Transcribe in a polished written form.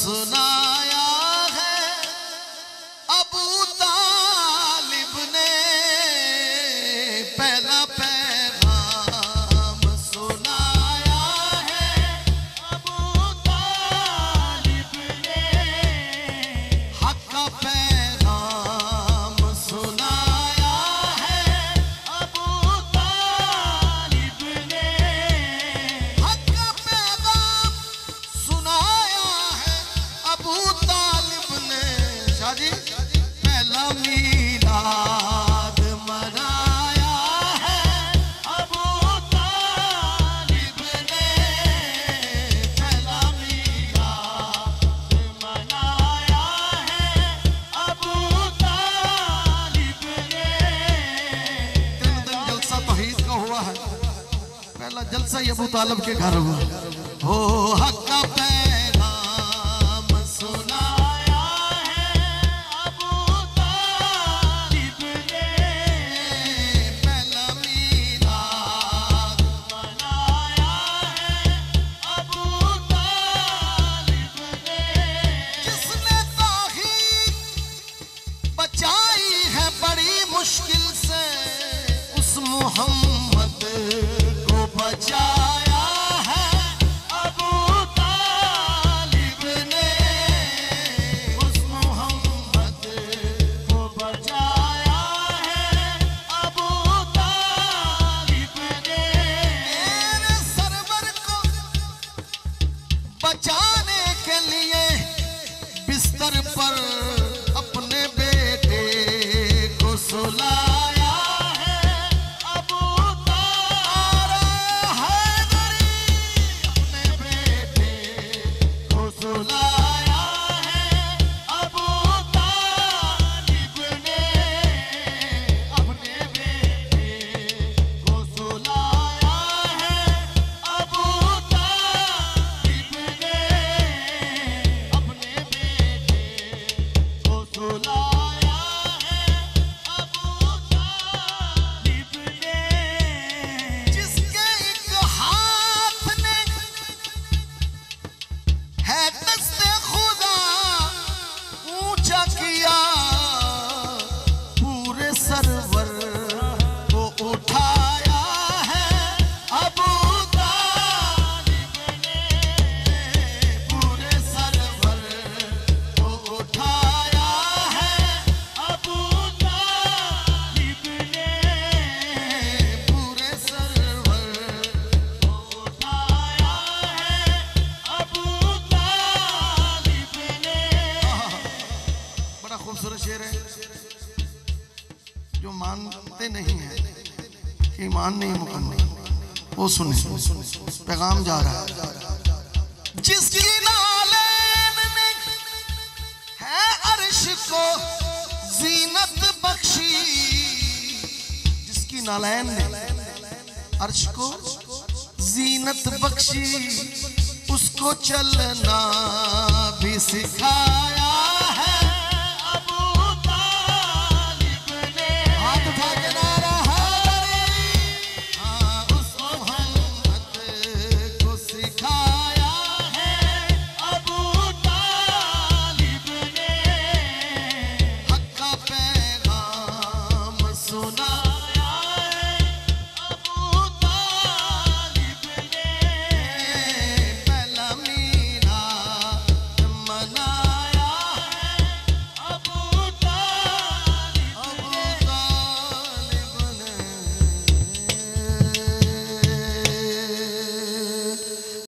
सुनाया है अबू तालिब ने, पहला पैगाम सुनाया है अबू तालिब ने, हक का पैगाम सुनाया है अबू तालिब ने, हक का पैगाम सुनाया है अबू तालिब ने। शाह जी पहला मीलाद मनाया है अबू तालिब ने, पहला मीलाद मनाया है अबू तालिब ने। 3 दिन जलसा तौहीद का हुआ है, पहला जलसा ही अबू तालिब के घर हुआ। हो हक का पैगाम सुनाया है अबू तालिब ने, पहला मीलाद मनाया है अबू तालिब ने। जिसने तौहीद बचाई है बड़ी मुश्किल से, उस मोहम्मद को बचाया है अबू तालिब ने, उस मोहम्मद को बचाया है अबू तालिब ने। मेरे सरवर को बचाने के लिए बिस्तर पर अपने बेटे को सुलाया है अबू तालिब, हैदरी अपने बेटे को सुलाया है अबू तालिब ने, अपने बेटे को सुलाया है अबू तालिब ने, अपने बेटे को सुलाया है अबू तालिब ने। जिसके एक हाथ ने है दस्ते खुदा ऊंचा किया, पूरे सरवर को उठाया है अबू तालिब ने, पूरे सरवर को उठाया है अबू तालिब ने, पूरे सरवर को उठाया है अबू तालिब ने। बड़ा खूबसूरत शेर है, जो मानते नहीं है कि ईमान नहीं मुकम्मल, वो सुने, पैगाम जा रहा है। जिसकी नालैन ने है अर्श को जीनत बख्शी, जिसकी नालैन ने अर्श को जीनत बख्शी, उसको चलना भी सिखाया